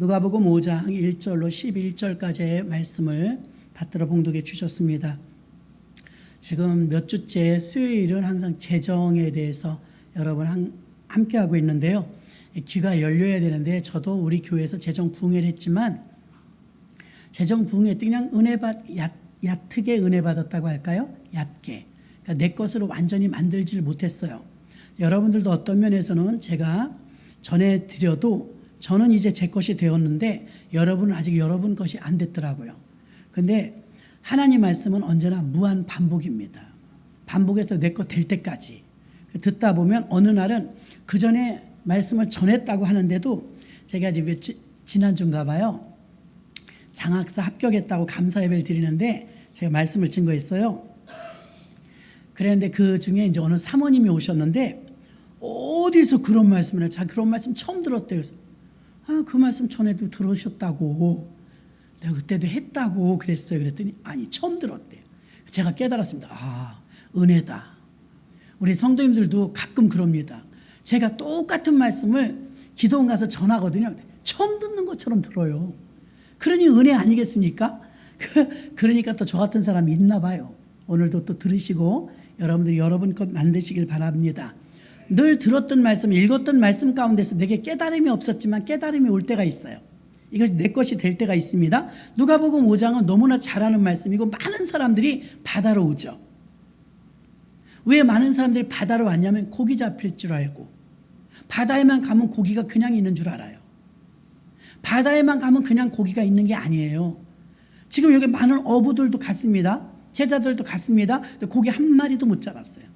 누가복음 5장 1절로 11절까지의 말씀을 받들어 봉독해 주셨습니다. 지금 몇 주째 수요일은 항상 재정에 대해서 여러분 함께 하고 있는데요. 귀가 열려야 되는데 저도 우리 교회에서 재정 부흥회를 했지만 재정 부흥회 때 그냥 얕게 은혜 받았다고 할까요? 얕게. 그러니까 내 것으로 완전히 만들지를 못했어요. 여러분들도 어떤 면에서는 제가 전해드려도 저는 이제 제 것이 되었는데 여러분은 아직 여러분 것이 안 됐더라고요. 근데 하나님 말씀은 언제나 무한 반복입니다. 반복해서 내 것 될 때까지. 듣다 보면 어느 날은 그 전에 말씀을 전했다고 하는데도 제가 이제 지난주인가 봐요. 장학사 합격했다고 감사 예배를 드리는데 제가 말씀을 증거했어요. 그랬는데 그 중에 이제 어느 사모님이 오셨는데 어디서 그런 말씀을 해요? 자기 그런 말씀 처음 들었대요. 그래서 그 말씀 전에도 들으셨다고. 내가 그때도 했다고 그랬어요. 그랬더니 아니 처음 들었대요. 제가 깨달았습니다. 은혜다. 우리 성도님들도 가끔 그럽니다. 제가 똑같은 말씀을 기도원 가서 전하거든요. 처음 듣는 것처럼 들어요. 그러니 은혜 아니겠습니까? 그러니까 또 저 같은 사람이 있나 봐요. 오늘도 또 들으시고 여러분들 여러분 것 만드시길 바랍니다. 늘 들었던 말씀, 읽었던 말씀 가운데서 내게 깨달음이 없었지만 깨달음이 올 때가 있어요. 이것이 내 것이 될 때가 있습니다. 누가복음 5장은 너무나 잘 아는 말씀이고 많은 사람들이 바다로 오죠. 왜 많은 사람들이 바다로 왔냐면 고기 잡힐 줄 알고, 바다에만 가면 고기가 그냥 있는 줄 알아요. 바다에만 가면 그냥 고기가 있는 게 아니에요. 지금 여기 많은 어부들도 갔습니다. 제자들도 갔습니다. 고기 한 마리도 못 잡았어요.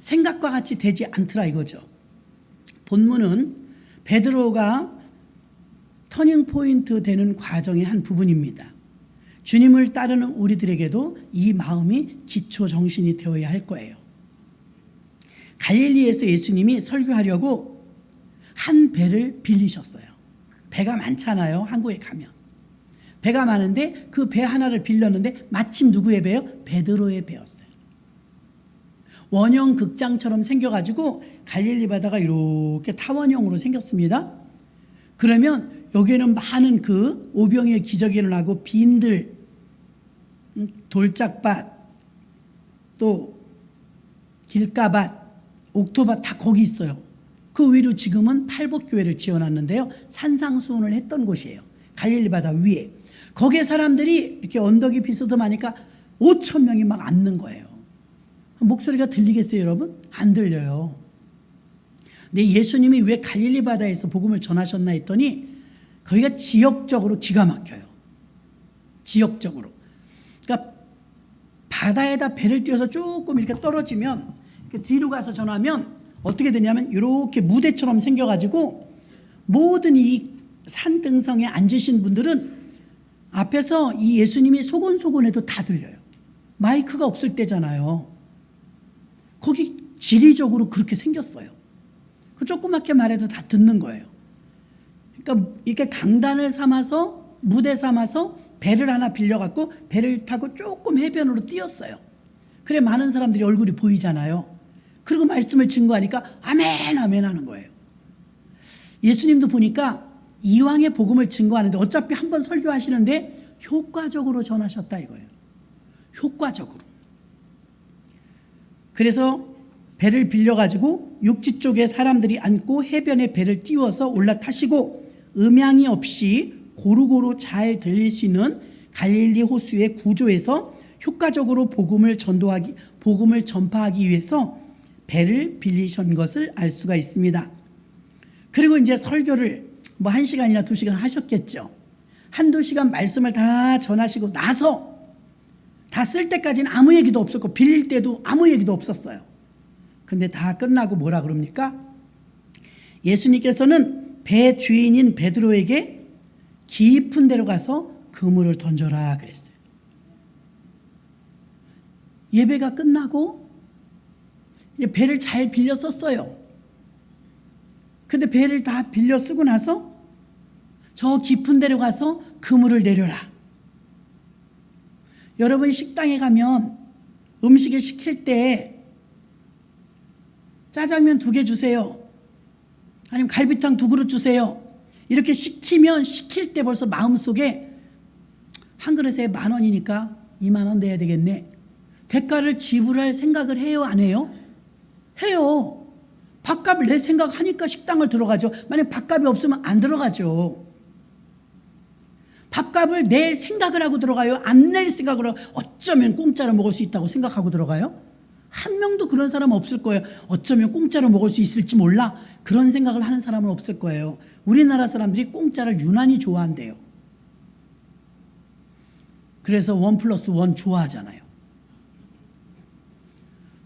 생각과 같이 되지 않더라 이거죠. 본문은 베드로가 터닝 포인트 되는 과정의 한 부분입니다. 주님을 따르는 우리들에게도 이 마음이 기초 정신이 되어야 할 거예요. 갈릴리에서 예수님이 설교하려고 한 배를 빌리셨어요. 배가 많잖아요. 한국에 가면. 배가 많은데 그 배 하나를 빌렸는데 마침 누구의 배요? 베드로의 배였어요. 원형 극장처럼 생겨가지고 갈릴리 바다가 이렇게 타원형으로 생겼습니다. 그러면 여기에는 많은 그 오병이의 기적이 일어나고 빈들, 돌짝밭, 또 길가밭, 옥토밭 다 거기 있어요. 그 위로 지금은 팔복교회를 지어놨는데요. 산상수훈을 했던 곳이에요. 갈릴리 바다 위에. 거기에 사람들이 이렇게 언덕이 비스듬하니까 5천 명이 막 앉는 거예요. 목소리가 들리겠어요, 여러분? 안 들려요. 근데 예수님이 왜 갈릴리 바다에서 복음을 전하셨나 했더니 거기가 지역적으로 기가 막혀요. 지역적으로. 그러니까 바다에다 배를 띄워서 조금 이렇게 떨어지면 이렇게 뒤로 가서 전하면 어떻게 되냐면 이렇게 무대처럼 생겨가지고 모든 이 산등성에 앉으신 분들은 앞에서 이 예수님이 소곤소곤해도 다 들려요. 마이크가 없을 때잖아요. 거기 지리적으로 그렇게 생겼어요. 그 조그맣게 말해도 다 듣는 거예요. 그러니까 이렇게 강단을 삼아서 무대 삼아서 배를 하나 빌려갖고 배를 타고 조금 해변으로 뛰었어요. 그래 많은 사람들이 얼굴이 보이잖아요. 그리고 말씀을 증거하니까 아멘 아멘 하는 거예요. 예수님도 보니까 이왕의 복음을 증거하는데 어차피 한번 설교하시는데 효과적으로 전하셨다 이거예요. 효과적으로. 그래서 배를 빌려가지고 육지 쪽에 사람들이 앉고 해변에 배를 띄워서 올라타시고 음향이 없이 고루고루 잘 들릴 수 있는 갈릴리 호수의 구조에서 효과적으로 복음을 전파하기 위해서 배를 빌리신 것을 알 수가 있습니다. 그리고 이제 설교를 1시간이나 2시간 하셨겠죠. 한두 시간 말씀을 다 전하시고 나서 다 쓸 때까지는 아무 얘기도 없었고 빌릴 때도 아무 얘기도 없었어요. 근데 다 끝나고 뭐라 그럽니까? 예수님께서는 배 주인인 베드로에게 깊은 데로 가서 그물을 던져라 그랬어요. 예배가 끝나고 배를 잘 빌려 썼어요. 근데 배를 다 빌려 쓰고 나서 저 깊은 데로 가서 그물을 내려라. 여러분이 식당에 가면 음식을 시킬 때 짜장면 2개 주세요. 아니면 갈비탕 2그릇 주세요. 이렇게 시키면 시킬 때 벌써 마음속에 한 그릇에 10,000원이니까 20,000원 내야 되겠네. 대가를 지불할 생각을 해요, 안 해요? 해요. 밥값을 낼 생각하니까 식당을 들어가죠. 만약 밥값이 없으면 안 들어가죠. 밥값을 낼 생각을 하고 들어가요? 안 낼 생각으로 어쩌면 공짜로 먹을 수 있다고 생각하고 들어가요? 한 명도 그런 사람 없을 거예요. 어쩌면 공짜로 먹을 수 있을지 몰라. 그런 생각을 하는 사람은 없을 거예요. 우리나라 사람들이 공짜를 유난히 좋아한대요. 그래서 1+1 좋아하잖아요.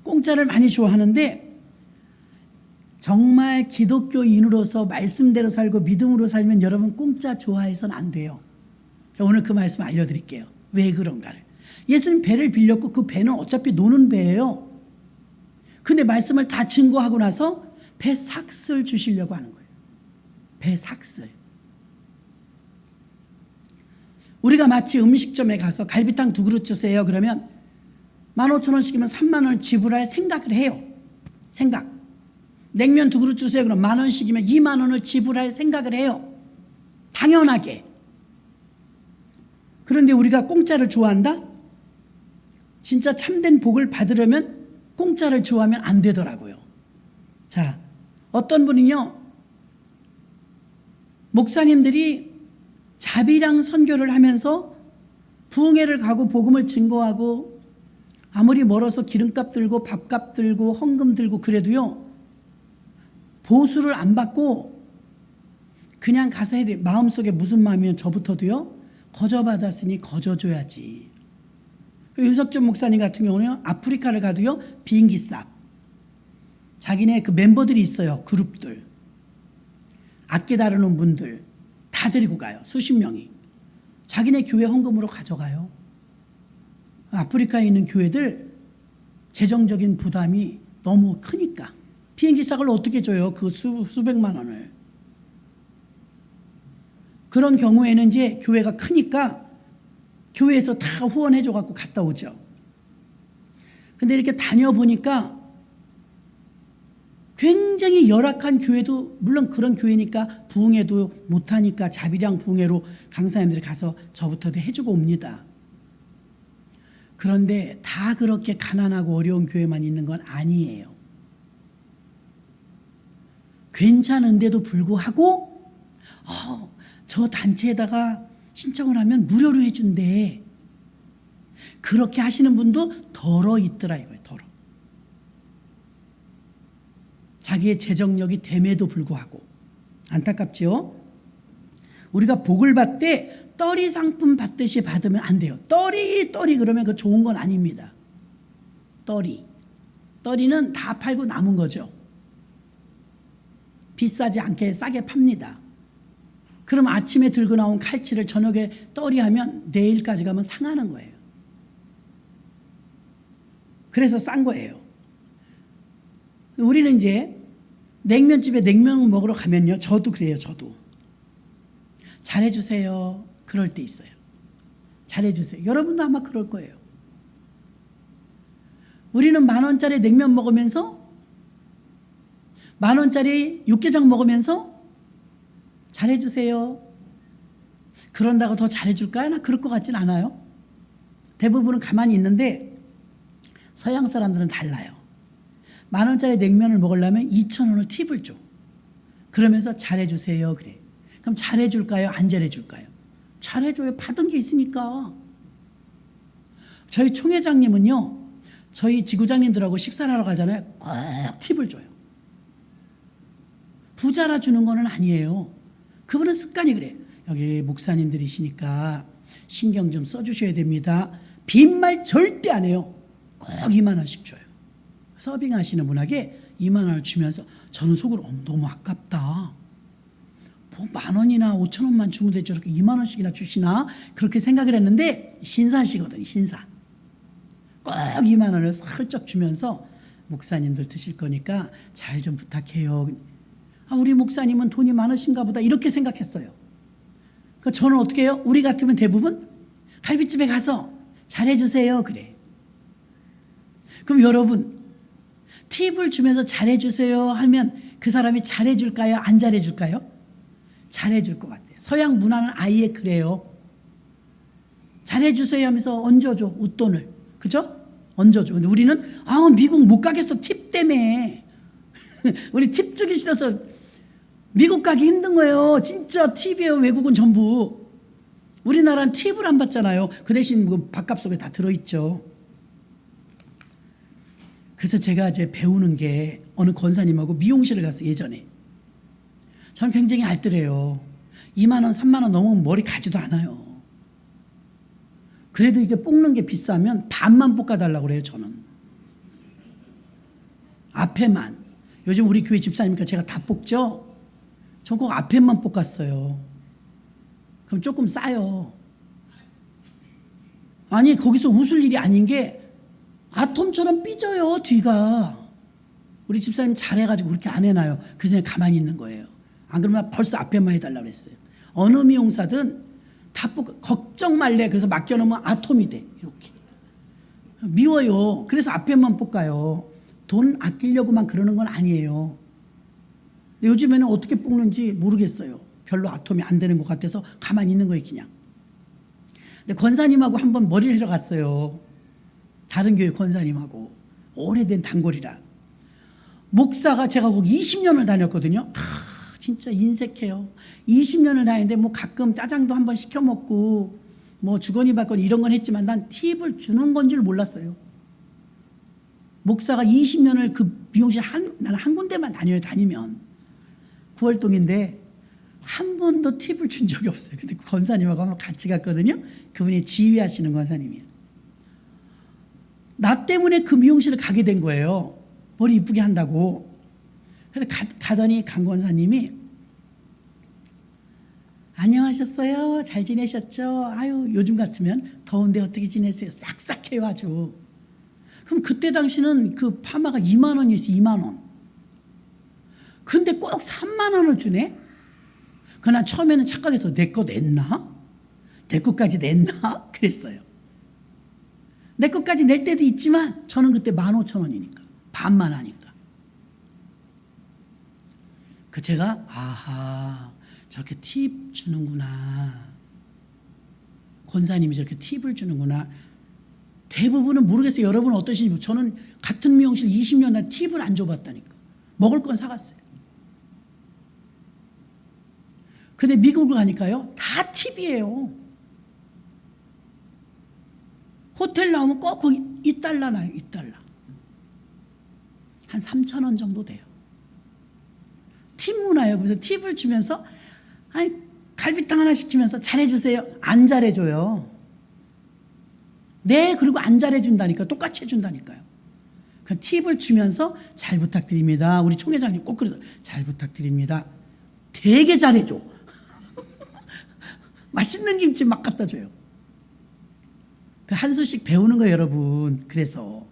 공짜를 많이 좋아하는데 정말 기독교인으로서 말씀대로 살고 믿음으로 살면 여러분 공짜 좋아해서는 안 돼요. 오늘 그 말씀 알려드릴게요. 왜 그런가를. 예수님 배를 빌렸고 그 배는 어차피 노는 배예요. 근데 말씀을 다 증거하고 나서 배 삭슬 주시려고 하는 거예요. 배 삭슬. 우리가 마치 음식점에 가서 갈비탕 2그릇 주세요. 그러면 15,000원씩이면 30,000원을 지불할 생각을 해요. 생각. 냉면 2그릇 주세요. 그럼 10,000원씩이면 20,000원을 지불할 생각을 해요. 당연하게. 그런데 우리가 공짜를 좋아한다? 진짜 참된 복을 받으려면 공짜를 좋아하면 안 되더라고요. 자, 어떤 분은요, 목사님들이 자비랑 선교를 하면서 부흥회를 가고 복음을 증거하고 아무리 멀어서 기름값 들고 밥값 들고 헌금 들고 그래도요, 보수를 안 받고 그냥 가서 해야 돼. 마음속에 무슨 마음이면 저부터도요, 거저 받았으니 거저 줘야지. 윤석준 목사님 같은 경우는 아프리카를 가도요, 비행기 값. 자기네 그 멤버들이 있어요. 그룹들. 악기 다루는 분들 다 데리고 가요. 수십 명이. 자기네 교회 헌금으로 가져가요. 아프리카에 있는 교회들 재정적인 부담이 너무 크니까. 비행기 값을 어떻게 줘요? 그 수백만 원을. 그런 경우에는 이제 교회가 크니까 교회에서 다 후원해줘 갖고 갔다 오죠. 근데 이렇게 다녀보니까 굉장히 열악한 교회도, 물론 그런 교회니까 부흥회도 못하니까 자비량 부흥회로 강사님들이 가서 저부터도 해주고 옵니다. 그런데 다 그렇게 가난하고 어려운 교회만 있는 건 아니에요. 괜찮은데도 불구하고 저 단체에다가 신청을 하면 무료로 해준대. 그렇게 하시는 분도 덜어 있더라 이거예요. 덜어. 자기의 재정력이 됨에도 불구하고. 안타깝지요? 우리가 복을 받되 떨이 상품 받듯이 받으면 안 돼요. 떨이 그러면 그 좋은 건 아닙니다. 떨이는 다 팔고 남은 거죠. 비싸지 않게 싸게 팝니다. 그럼 아침에 들고 나온 칼치를 저녁에 떨이하면 내일까지 가면 상하는 거예요. 그래서 싼 거예요. 우리는 이제 냉면집에 냉면 먹으러 가면요. 저도 그래요. 저도. 잘해주세요. 그럴 때 있어요. 잘해주세요. 여러분도 아마 그럴 거예요. 우리는 10,000원짜리 냉면 먹으면서 10,000원짜리 육개장 먹으면서 잘해주세요. 그런다고 더 잘해줄까요? 나 그럴 것 같진 않아요. 대부분은 가만히 있는데 서양 사람들은 달라요. 10,000원짜리 냉면을 먹으려면 2,000원을 팁을 줘. 그러면서 잘해주세요. 그래. 그럼 잘해줄까요? 안 잘해줄까요? 잘해줘요. 받은 게 있으니까. 저희 총회장님은요, 저희 지구장님들하고 식사를 하러 가잖아요. 꼭 팁을 줘요. 부자라 주는 거는 아니에요. 그분은 습관이 그래. 여기 목사님들이시니까 신경 좀 써주셔야 됩니다. 빈말 절대 안 해요. 꼭 20,000원씩 줘요. 서빙하시는 분에게 20,000원을 주면서 저는 속으로 너무 아깝다. 뭐 10,000원이나 5,000원만 주면 되지 저렇게 20,000원씩이나 주시나? 그렇게 생각을 했는데 신사시거든요. 신사. 꼭 20,000원을 슬쩍 주면서 목사님들 드실 거니까 잘 좀 부탁해요. 우리 목사님은 돈이 많으신가 보다 이렇게 생각했어요. 그러니까 저는 어떻게 해요? 우리 같으면 대부분 갈비집에 가서 잘해주세요. 그래. 그럼 여러분 팁을 주면서 잘해주세요 하면 그 사람이 잘해줄까요? 안 잘해줄까요? 잘해줄 것 같아요. 서양 문화는 아예 그래요. 잘해주세요 하면서 얹어줘, 웃돈을. 그죠? 얹어줘. 근데 우리는 미국 못 가겠어, 팁 때문에. 우리 팁 주기 싫어서 미국 가기 힘든 거예요. 진짜 팁이에요, 외국은 전부. 우리나라는 팁을 안 받잖아요. 그 대신 뭐 밥값 속에 다 들어있죠. 그래서 제가 이제 배우는 게 어느 권사님하고 미용실을 갔어요, 예전에. 저는 굉장히 알뜰해요. 2만 원, 3만 원 넘으면 머리 가지도 않아요. 그래도 이게 뽑는 게 비싸면 반만 볶아달라고 그래요, 저는. 앞에만. 요즘 우리 교회 집사님이니까 제가 다 뽑죠? 전 꼭 앞에만 볶았어요. 그럼 조금 싸요. 아니, 거기서 웃을 일이 아닌 게 아톰처럼 삐져요, 뒤가. 우리 집사님 잘해가지고 그렇게 안 해놔요. 그래서 그냥 가만히 있는 거예요. 안 그러면 벌써 앞에만 해달라고 그랬어요. 어느 미용사든 다 걱정 말래. 그래서 맡겨놓으면 아톰이 돼. 이렇게. 미워요. 그래서 앞에만 볶아요. 돈 아끼려고만 그러는 건 아니에요. 근데 요즘에는 어떻게 볶는지 모르겠어요. 별로 아톰이 안 되는 것 같아서 가만히 있는 거예요, 그냥. 근데 권사님하고 한번 머리를 해러 갔어요. 다른 교회 권사님하고. 오래된 단골이라. 목사가 제가 거기 20년을 다녔거든요. 진짜 인색해요. 20년을 다니는데 뭐 가끔 짜장도 한번 시켜 먹고 뭐 주거니 받거니 이런 건 했지만 난 팁을 주는 건 줄 몰랐어요. 목사가 20년을 그 미용실 나는 한 군데만 다니면 9월동인데 한 번도 팁을 준 적이 없어요. 근데 그 권사님하고 한번 같이 갔거든요. 그분이 지휘하시는 권사님이에요. 나 때문에 그 미용실을 가게 된 거예요. 머리 이쁘게 한다고. 그래서 가더니 강 권사님이 안녕하셨어요? 잘 지내셨죠? 아유, 요즘 같으면 더운데 어떻게 지내세요? 싹싹해요, 아주. 그럼 그때 당시는 그 파마가 2만 원이었어요, 2만 원. 근데 꼭 3만 원을 주네? 그러나 처음에는 착각해서 내 거 냈나? 내 것까지 냈나? 그랬어요. 내 것까지 낼 때도 있지만 저는 그때 15,000원이니까. 반만 하니까. 그 제가 아하, 저렇게 팁 주는구나. 권사님이 저렇게 팁을 주는구나. 대부분은 모르겠어요. 여러분은 어떠신지. 저는 같은 미용실 20년 난 팁을 안 줘봤다니까. 먹을 건 사갔어요. 근데 미국을 가니까요, 다 팁이에요. 호텔 나오면 꼭 거기 $2 나요, $2. 한 3,000원 정도 돼요. 팁 문화예요. 그래서 팁을 주면서 아니, 갈비탕 하나 시키면서 잘해주세요. 안 잘해줘요. 네, 그리고 안 잘해준다니까. 똑같이 해준다니까요. 그 팁을 주면서 잘 부탁드립니다. 우리 총회장님 꼭 그러죠. 잘 부탁드립니다. 되게 잘해줘. 맛있는 김치 막 갖다 줘요. 그 한 수씩 배우는 거예요, 여러분. 그래서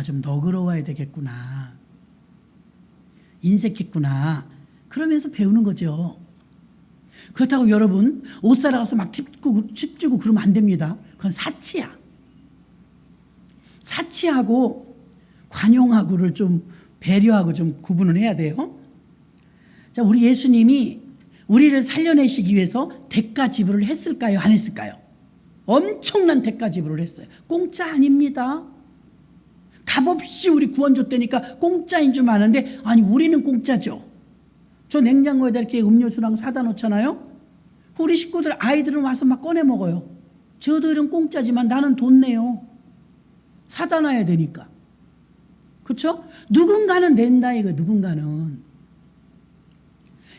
좀 너그러워야 되겠구나. 인색했구나. 그러면서 배우는 거죠. 그렇다고 여러분 옷 사러 가서 막 팁 주고 그러면 안 됩니다. 그건 사치야. 사치하고 관용하고를 좀 배려하고 좀 구분을 해야 돼요. 자, 우리 예수님이 우리를 살려내시기 위해서 대가 지불을 했을까요? 안 했을까요? 엄청난 대가 지불을 했어요. 공짜 아닙니다. 값없이 우리 구원 줬다니까 공짜인 줄 아는데, 아니 우리는 공짜죠. 저 냉장고에다 이렇게 음료수랑 사다 놓잖아요. 우리 식구들, 아이들은 와서 막 꺼내 먹어요. 저들은 공짜지만 나는 돈 내요. 사다 놔야 되니까. 그렇죠? 누군가는 낸다 이거. 누군가는.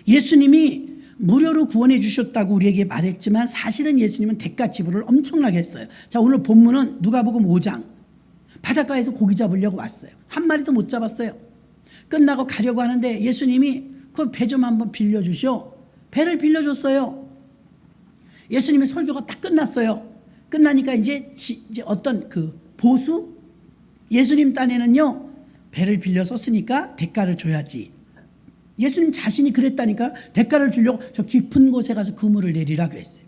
예수님이 무료로 구원해 주셨다고 우리에게 말했지만 사실은 예수님은 대가 지불을 엄청나게 했어요. 자, 오늘 본문은 누가복음 5장. 바닷가에서 고기 잡으려고 왔어요. 한 마리도 못 잡았어요. 끝나고 가려고 하는데 예수님이 그 배 좀 한번 빌려주시오. 배를 빌려줬어요. 예수님의 설교가 딱 끝났어요. 끝나니까 이제 어떤 그 보수? 예수님 딴에는요, 배를 빌려 썼으니까 대가를 줘야지. 예수님 자신이 그랬다니까. 대가를 주려고 저 깊은 곳에 가서 그물을 내리라 그랬어요.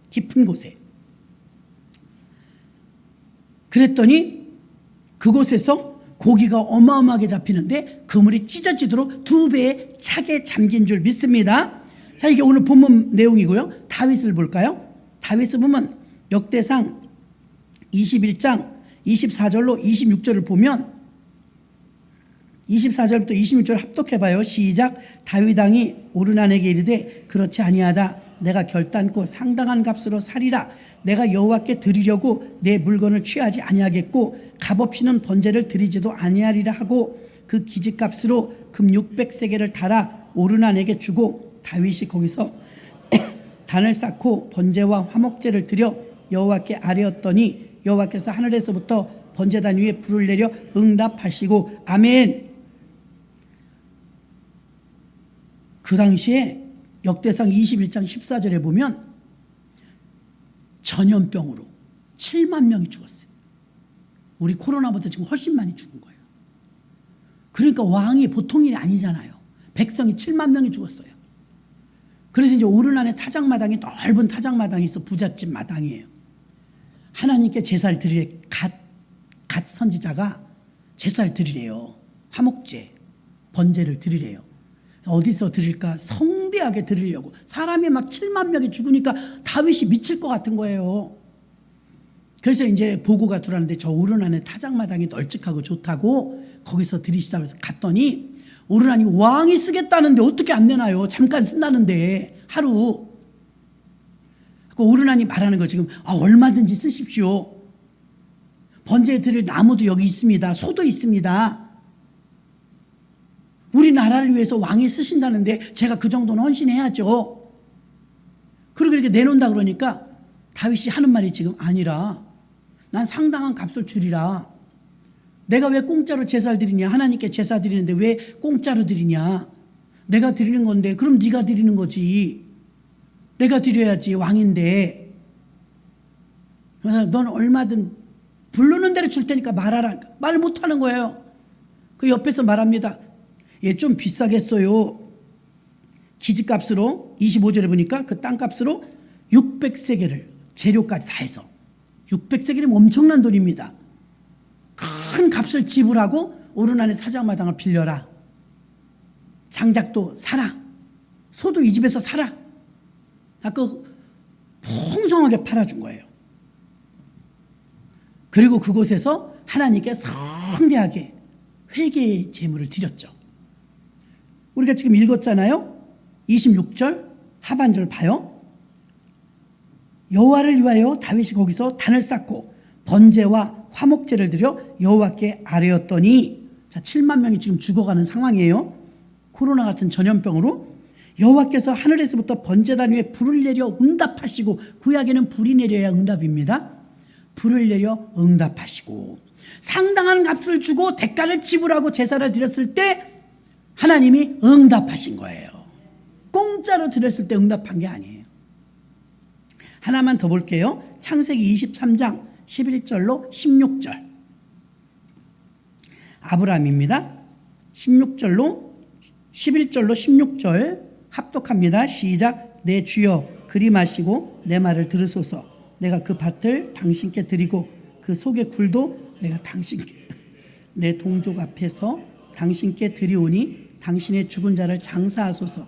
깊은 곳에. 그랬더니 그곳에서 고기가 어마어마하게 잡히는데 그물이 찢어지도록 2배에 차게 잠긴 줄 믿습니다. 자, 이게 오늘 본문 내용이고요. 다윗을 볼까요? 다윗을 보면 역대상 21장 24절로 26절을 보면 24절부터 26절 합독해봐요. 시작. 다윗 왕이 오르난에게 이르되 그렇지 아니하다. 내가 결단코 상당한 값으로 사리라. 내가 여호와께 드리려고 내 물건을 취하지 아니하겠고 값없이는 번제를 드리지도 아니하리라 하고 그 기집값으로 금 600세겔을 달아 오르난에게 주고 다윗이 거기서 단을 쌓고 번제와 화목제를 드려 여호와께 아뢰었더니 여호와께서 하늘에서부터 번제단 위에 불을 내려 응답하시고 아멘. 그 당시에 역대상 21장 14절에 보면 전염병으로 7만 명이 죽었어요. 우리 코로나보다 지금 훨씬 많이 죽은 거예요. 그러니까 왕이 보통 일이 아니잖아요. 백성이 7만 명이 죽었어요. 그래서 이제 오르난의 타작마당이 넓은 타작마당이 있어. 부잣집 마당이에요. 하나님께 제사를 드리래. 갓 선지자가 제사를 드리래요. 화목제, 번제를 드리래요. 어디서 드릴까? 성대하게 드리려고. 사람이 막 7만 명이 죽으니까 다윗이 미칠 것 같은 거예요. 그래서 이제 보고가 들어왔는데 저 오르난의 타작마당이 널찍하고 좋다고 거기서 드리시자고 해서 갔더니 오르난이 왕이 쓰겠다는데 어떻게 안 내나요? 잠깐 쓴다는데 하루. 오르난이 말하는 거 지금 얼마든지 쓰십시오. 번제에 드릴 나무도 여기 있습니다. 소도 있습니다. 우리나라를 위해서 왕이 쓰신다는데 제가 그 정도는 헌신해야죠. 그리고 이렇게 내놓는다 그러니까 다윗이 하는 말이 지금 아니라 난 상당한 값을 주리라. 내가 왜 공짜로 제사를 드리냐. 하나님께 제사 드리는데 왜 공짜로 드리냐. 내가 드리는 건데 그럼 네가 드리는 거지. 내가 드려야지 왕인데. 그래서 넌 얼마든 부르는 대로 줄 테니까 말하라. 말 못하는 거예요. 그 옆에서 말합니다. 얘 좀 비싸겠어요. 기지값으로 25절에 보니까 그 땅값으로 600세겔을 재료까지 다 해서 600세겔이면 엄청난 돈입니다. 큰 값을 지불하고 오르난의 타작마당을 빌려라. 장작도 사라. 소도 이 집에서 사라. 아까 풍성하게 팔아준 거예요. 그리고 그곳에서 하나님께 성대하게 회개의 제물을 드렸죠. 우리가 지금 읽었잖아요. 26절 하반절 봐요. 여호와를 위하여 다윗이 거기서 단을 쌓고 번제와 화목제를 드려 여호와께 아뢰었더니, 자, 7만 명이 지금 죽어가는 상황이에요. 코로나 같은 전염병으로. 여호와께서 하늘에서부터 번제단 위에 불을 내려 응답하시고, 구약에는 불이 내려야 응답입니다. 불을 내려 응답하시고 상당한 값을 주고 대가를 지불하고 제사를 드렸을 때 하나님이 응답하신 거예요. 공짜로 드렸을 때 응답한 게 아니에요. 하나만 더 볼게요. 창세기 23장 11절로 16절. 아브라함입니다. 11절로 16절 합독합니다. 시작. 내 주여 그리 마시고 내 말을 들으소서. 내가 그 밭을 당신께 드리고 그 속의 굴도 내가 당신께 내 동족 앞에서 당신께 드리오니 당신의 죽은 자를 장사하소서.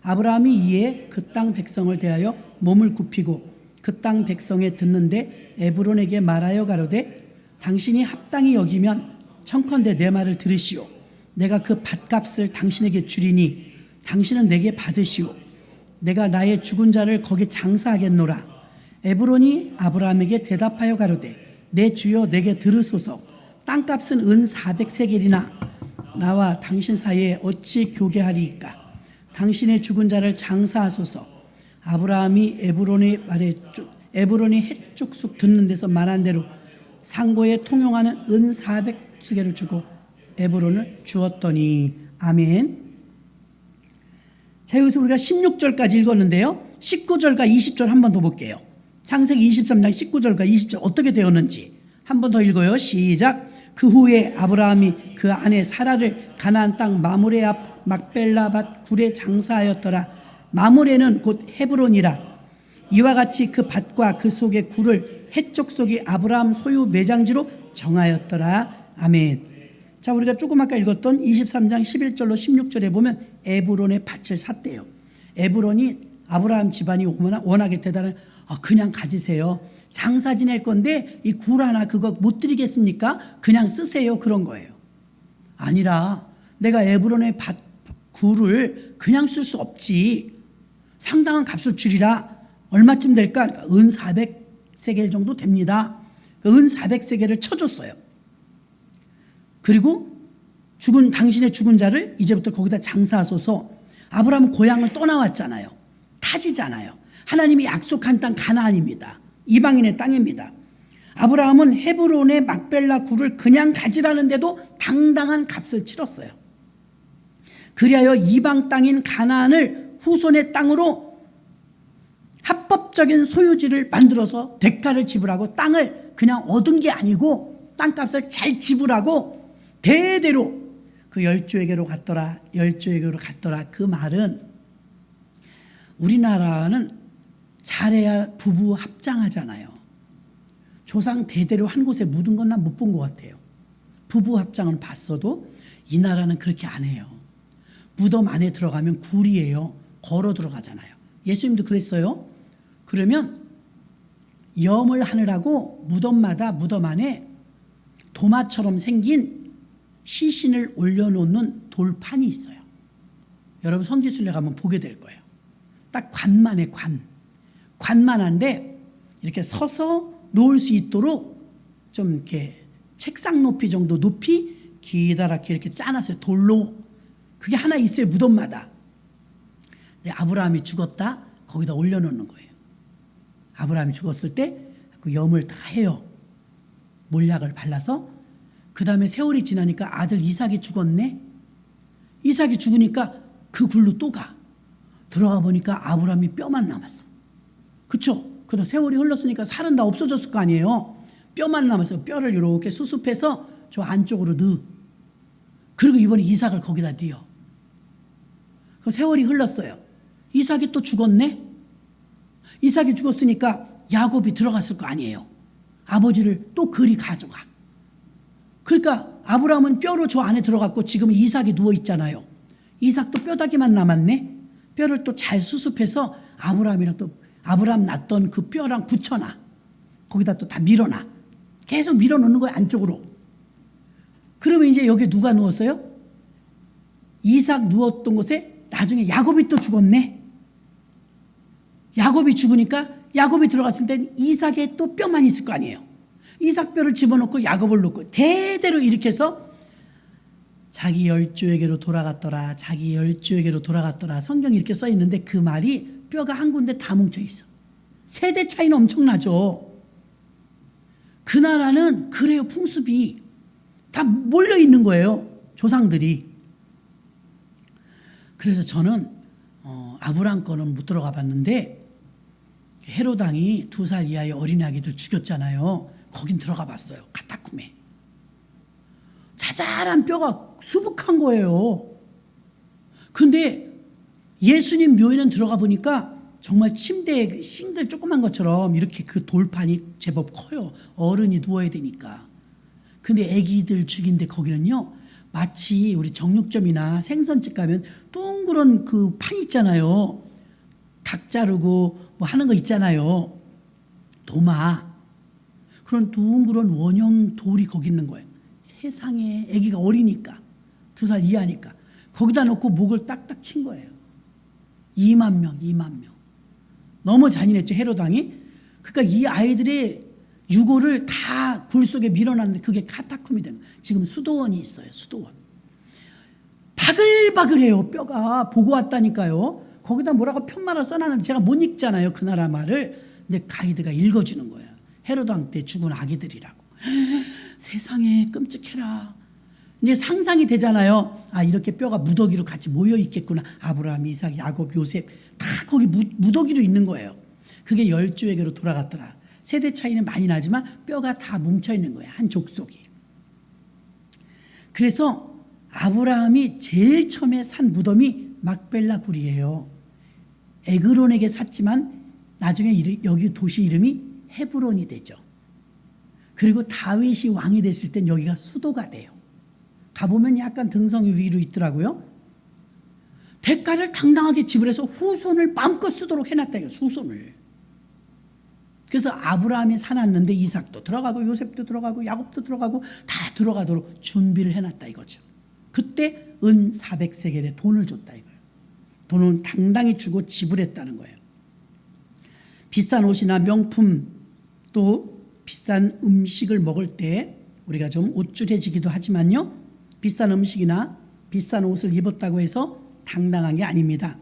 아브라함이 이에 그 땅 백성을 대하여 몸을 굽히고 그 땅 백성에 듣는데 에브론에게 말하여 가로되 당신이 합당히 여기면 청컨대 내 말을 들으시오. 내가 그 밭값을 당신에게 주리니 당신은 내게 받으시오. 내가 나의 죽은 자를 거기 장사하겠노라. 에브론이 아브라함에게 대답하여 가로되 내 주여 내게 들으소서. 땅값은 은 400세겔이나 나와 당신 사이에 어찌 교개하리이까. 당신의 죽은 자를 장사하소서. 아브라함이 에브론의 말에 에브론이 해족속 듣는 데서 말한 대로 상고에 통용하는 은 400세겔을 주고 에브론을 주었더니. 아멘. 자, 여기서 우리가 16절까지 읽었는데요. 19절과 20절 한 번 더 볼게요. 창세기 23장 19절과 20절 어떻게 되었는지 한 번 더 읽어요. 시작. 그 후에 아브라함이 그 아내 사라를 가나안 땅 마므레 앞 막벨라 밭 굴에 장사하였더라. 마므레는 곧 헤브론이라. 이와 같이 그 밭과 그 속의 굴을 헷 족속이 아브라함 소유 매장지로 정하였더라. 아멘. 자, 우리가 조금 아까 읽었던 23장 11절로 16절에 보면 에브론의 밭을 샀대요. 에브론이 아브라함 집안이 워낙에 대단한 그냥 가지세요. 장사 지낼 건데 이 굴 하나 그거 못 드리겠습니까? 그냥 쓰세요. 그런 거예요. 아니라 내가 에브론의 굴을 그냥 쓸 수 없지. 상당한 값을 주리라. 얼마쯤 될까? 그러니까 은 400세겔 정도 됩니다. 은 400세겔을 쳐줬어요. 그리고 당신의 죽은 자를 이제부터 거기다 장사하소서. 아브라함은 고향을 떠나왔잖아요. 타지잖아요. 하나님이 약속한 땅 가나안입니다. 이방인의 땅입니다. 아브라함은 헤브론의 막벨라 굴을 그냥 가지라는데도 당당한 값을 치렀어요. 그리하여 이방 땅인 가나안을 후손의 땅으로 합법적인 소유지를 만들어서 대가를 지불하고 땅을 그냥 얻은 게 아니고 땅값을 잘 지불하고 대대로 그 열조에게로 갔더라. 열조에게로 갔더라. 그 말은 우리나라는 잘해야 부부 합장하잖아요. 조상 대대로 한 곳에 묻은 건 난 못 본 것 같아요. 부부 합장은 봤어도 이 나라는 그렇게 안 해요. 무덤 안에 들어가면 굴이에요. 걸어 들어가잖아요. 예수님도 그랬어요. 그러면 염을 하느라고 무덤마다 무덤 안에 도마처럼 생긴 시신을 올려놓는 돌판이 있어요. 여러분 성지순례 가면 보게 될 거예요. 딱 관만해. 관만한데 이렇게 서서 놓을 수 있도록 좀 이렇게 책상 높이 정도 높이 기다랗게 이렇게 짜놨어요. 돌로. 그게 하나 있어요. 무덤마다. 근데 아브라함이 죽었다. 거기다 올려놓는 거예요. 아브라함이 죽었을 때 그 염을 다 해요. 몰약을 발라서. 그 다음에 세월이 지나니까 아들 이삭이 죽었네. 이삭이 죽으니까 그 굴로 또 가. 들어가 보니까 아브라함이 뼈만 남았어. 그쵸? 그래도 세월이 흘렀으니까 살은 다 없어졌을 거 아니에요. 뼈만 남았어요. 뼈를 이렇게 수습해서 저 안쪽으로 넣어. 그리고 이번에 이삭을 거기다 뉘어. 그 세월이 흘렀어요. 이삭이 또 죽었네. 이삭이 죽었으니까 야곱이 들어갔을 거 아니에요. 아버지를 또 그리 가져가. 그러니까 아브라함은 뼈로 저 안에 들어갔고 지금 이삭이 누워 있잖아요. 이삭도 뼈다귀만 남았네. 뼈를 또 잘 수습해서 아브라함이랑 또 아브라함 낳던 그 뼈랑 붙여놔. 거기다 또 다 밀어놔. 계속 밀어놓는 거야 안쪽으로. 그러면 이제 여기 누가 누웠어요? 이삭 누웠던 곳에 나중에 야곱이 또 죽었네. 야곱이 죽으니까 야곱이 들어갔을 땐 이삭의 또 뼈만 있을 거 아니에요. 이삭 뼈를 집어넣고 야곱을 넣고 대대로 이렇게 해서 자기 열조에게로 돌아갔더라. 자기 열조에게로 돌아갔더라. 성경이 이렇게 써 있는데 그 말이 뼈가 한 군데 다 뭉쳐 있어. 세대 차이는 엄청나죠. 그 나라는 그래요. 풍습이 다 몰려 있는 거예요. 조상들이. 그래서 저는 아브라함 거는 못 들어가 봤는데 헤롯 왕이 2살 이하의 어린아기들 죽였잖아요. 거긴 들어가 봤어요. 카타콤에. 자잘한 뼈가 수북한 거예요. 근데 예수님 묘에는 들어가 보니까 정말 침대에 싱글 조그만 것처럼 이렇게 그 돌판이 제법 커요. 어른이 누워야 되니까. 근데 아기들 죽인데 거기는요. 마치 우리 정육점이나 생선집 가면 둥그런 그 판 있잖아요. 닭 자르고 뭐 하는 거 있잖아요. 도마. 그런 둥그런 원형 돌이 거기 있는 거예요. 세상에 아기가 어리니까 2살 이하니까 거기다 놓고 목을 딱딱 친 거예요. 2만 명. 너무 잔인했죠 헤롯 왕이. 그러니까 이 아이들의 유골을 다 굴 속에 밀어놨는데 그게 카타콤이 된 거예요. 지금 수도원이 있어요. 수도원. 바글바글해요. 뼈가. 보고 왔다니까요. 거기다 뭐라고 편말을 써놨는데 제가 못 읽잖아요. 그 나라 말을. 근데 가이드가 읽어주는 거예요. 헤롯 왕 때 죽은 아기들이라고. 세상에 끔찍해라. 이제 상상이 되잖아요. 아 이렇게 뼈가 무더기로 같이 모여 있겠구나. 아브라함, 이삭, 야곱, 요셉 다 거기 무더기로 있는 거예요. 그게 열조에게로 돌아갔더라. 세대 차이는 많이 나지만 뼈가 다 뭉쳐 있는 거예요. 한 족속이. 그래서 아브라함이 제일 처음에 산 무덤이 막벨라 굴이에요. 에그론에게 샀지만 나중에 여기 도시 이름이 헤브론이 되죠. 그리고 다윗이 왕이 됐을 땐 여기가 수도가 돼요. 가보면 약간 등성 위로 있더라고요. 대가를 당당하게 지불해서 후손을 마음껏 쓰도록 해놨다 이거 후손을. 그래서 아브라함이 사놨는데 이삭도 들어가고 요셉도 들어가고 야곱도 들어가고 다 들어가도록 준비를 해놨다 이거죠. 그때 은 400세겔의 돈을 줬다 이거예요. 돈은 당당히 주고 지불했다는 거예요. 비싼 옷이나 명품 또 비싼 음식을 먹을 때 우리가 좀 우쭐해지기도 하지만요. 비싼 음식이나 비싼 옷을 입었다고 해서 당당한 게 아닙니다.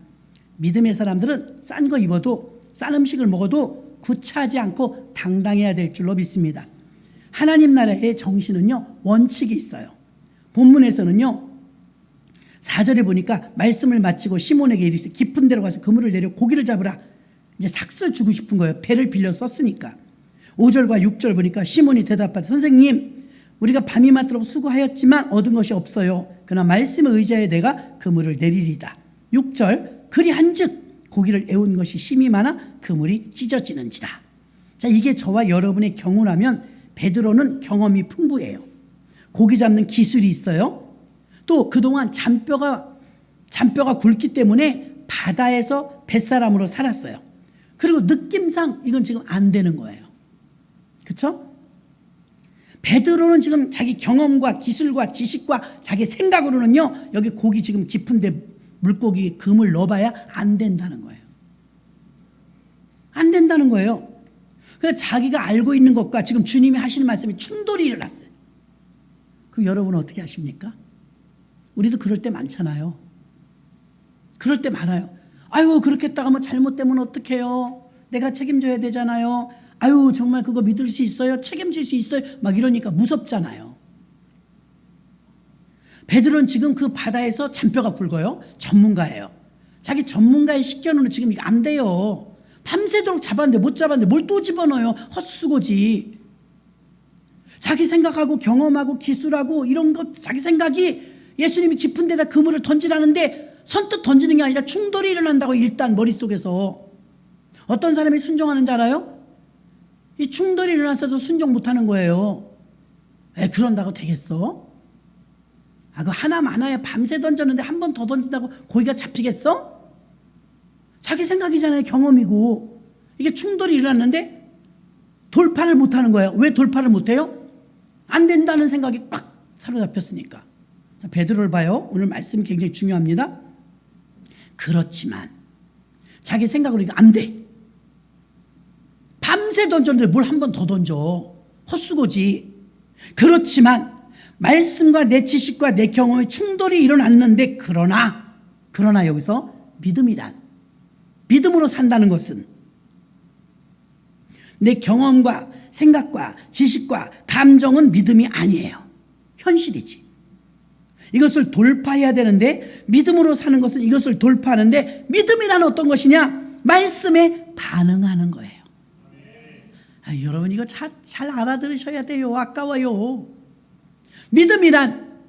믿음의 사람들은 싼 거 입어도 싼 음식을 먹어도 구차하지 않고 당당해야 될 줄로 믿습니다. 하나님 나라의 정신은요. 원칙이 있어요. 본문에서는요. 4절에 보니까 말씀을 마치고 시몬에게 이르시되 깊은 데로 가서 그물을 내려 고기를 잡으라. 이제 삭슬 주고 싶은 거예요. 배를 빌려 썼으니까. 5절과 6절 보니까 시몬이 대답하되 선생님 우리가 밤이 맞도록 수고하였지만 얻은 것이 없어요. 그러나 말씀에 의지하여 내가 그물을 내리리다. 6절 그리한즉 고기를 애운 것이 심이 많아 그물이 찢어지는지라. 자, 이게 저와 여러분의 경우라면 베드로는 경험이 풍부해요. 고기 잡는 기술이 있어요. 또 그동안 잔뼈가 굵기 때문에 바다에서 뱃사람으로 살았어요. 그리고 느낌상 이건 지금 안 되는 거예요. 그렇죠? 베드로는 지금 자기 경험과 기술과 지식과 자기 생각으로는요. 여기 고기 지금 깊은데 물고기 금을 넣어봐야 안 된다는 거예요. 안 된다는 거예요. 그래서 자기가 알고 있는 것과 지금 주님이 하시는 말씀이 충돌이 일어났어요. 그럼 여러분은 어떻게 하십니까? 우리도 그럴 때 많잖아요. 그럴 때 많아요. 아유 그렇게 했다가 뭐 잘못되면 어떡해요. 내가 책임져야 되잖아요. 아유 정말 그거 믿을 수 있어요? 책임질 수 있어요? 막 이러니까 무섭잖아요. 베드로는 지금 그 바다에서 잔뼈가 굵어요. 전문가예요. 자기 전문가의 식견으로 지금 이거 안 돼요. 밤새도록 잡았는데 못 잡았는데 뭘 또 집어넣어요. 헛수고지. 자기 생각하고 경험하고 기술하고 이런 것 자기 생각이 예수님이 깊은 데다 그물을 던지라는데 선뜻 던지는 게 아니라 충돌이 일어난다고 일단 머릿속에서. 어떤 사람이 순종하는지 알아요? 이 충돌이 일어났어도 순종 못하는 거예요. 그런다고 되겠어? 그 하나 많아야 밤새 던졌는데 한 번 더 던진다고 고기가 잡히겠어? 자기 생각이잖아요. 경험이고. 이게 충돌이 일어났는데 돌파를 못하는 거예요. 왜 돌파를 못해요? 안 된다는 생각이 빡 사로잡혔으니까. 베드로를 봐요. 오늘 말씀이 굉장히 중요합니다. 그렇지만 자기 생각으로 이거 안 돼. 밤새 던졌는데 뭘 한 번 더 던져. 헛수고지. 그렇지만 말씀과 내 지식과 내 경험에 충돌이 일어났는데 그러나 여기서 믿음으로 산다는 것은 내 경험과 생각과 지식과 감정은 믿음이 아니에요. 현실이지. 이것을 돌파해야 되는데 믿음으로 사는 것은 이것을 돌파하는데 믿음이란 어떤 것이냐? 말씀에 반응하는 거예요. 여러분 이거 잘 알아들으셔야 돼요. 아까워요. 믿음이란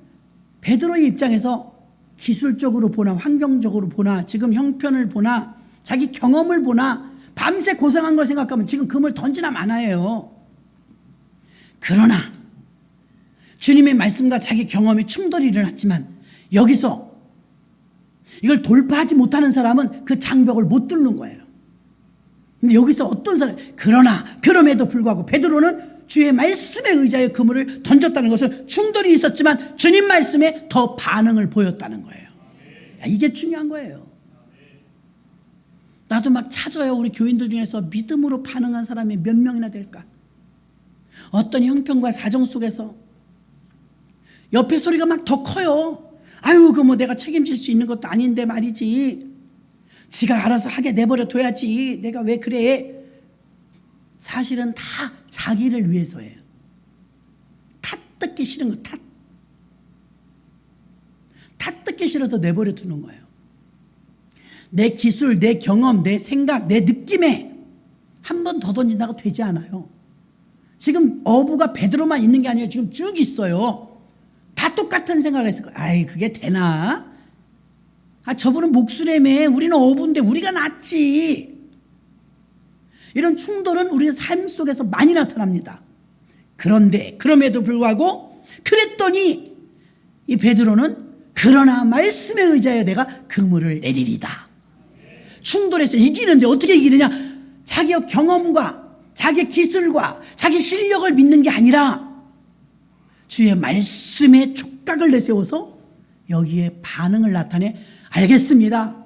베드로의 입장에서 기술적으로 보나 환경적으로 보나 지금 형편을 보나 자기 경험을 보나 밤새 고생한 걸 생각하면 지금 금을 던지나 마나예요. 그러나 주님의 말씀과 자기 경험에 충돌이 일어났지만 여기서 이걸 돌파하지 못하는 사람은 그 장벽을 못 뚫는 거예요. 근데 여기서 어떤 사람, 그럼에도 불구하고 베드로는 주의 말씀에 의지하여 그물을 던졌다는 것은 충돌이 있었지만 주님 말씀에 더 반응을 보였다는 거예요. 이게 중요한 거예요. 나도 막 찾아요. 우리 교인들 중에서 믿음으로 반응한 사람이 몇 명이나 될까? 어떤 형편과 사정 속에서 옆에 소리가 막 더 커요. 아유, 그 뭐 내가 책임질 수 있는 것도 아닌데 말이지. 지가 알아서 하게 내버려 둬야지. 내가 왜 그래? 사실은 다 자기를 위해서예요. 탓 듣기 싫은 거, 탓 듣기 싫어서 내버려 두는 거예요. 내 기술, 내 경험, 내 생각, 내 느낌에 한 번 더 던진다고 되지 않아요. 지금 어부가 베드로만 있는 게 아니에요. 지금 쭉 있어요. 다 똑같은 생각을 했을 거예요. 아이, 그게 되나? 저분은 목수라며. 우리는 어부인데 우리가 낫지. 이런 충돌은 우리의 삶 속에서 많이 나타납니다. 그런데 그럼에도 불구하고 그랬더니 이 베드로는 그러나 말씀에 의지하여 내가 그물을 내리리다. 충돌해서 이기는데 어떻게 이기느냐? 자기의 경험과 자기 기술과 자기 실력을 믿는 게 아니라 주의 말씀에 촉각을 내세워서 여기에 반응을 나타내 알겠습니다.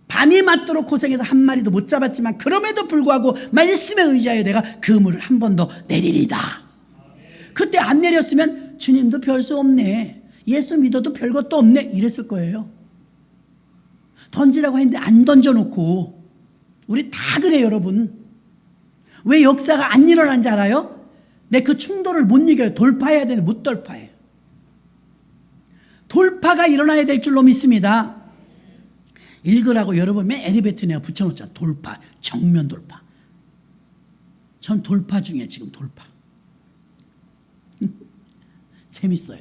밤이 맞도록 고생해서 한 마리도 못 잡았지만 그럼에도 불구하고 말씀에 의지하여 내가 그물을 한 번 더 내리리다. 그때 안 내렸으면 주님도 별 수 없네, 예수 믿어도 별것도 없네 이랬을 거예요. 던지라고 했는데 안 던져놓고. 우리 다 그래요 여러분. 왜 역사가 안 일어난지 알아요? 내 그 충돌을 못 이겨요. 돌파해야 되는데 못 돌파해요. 돌파가 일어나야 될 줄로 믿습니다. 읽으라고 여러분 맨 엘리베이터에 내가 붙여놓잖아. 돌파, 정면 돌파. 전 돌파 중에 지금 돌파. 재밌어요.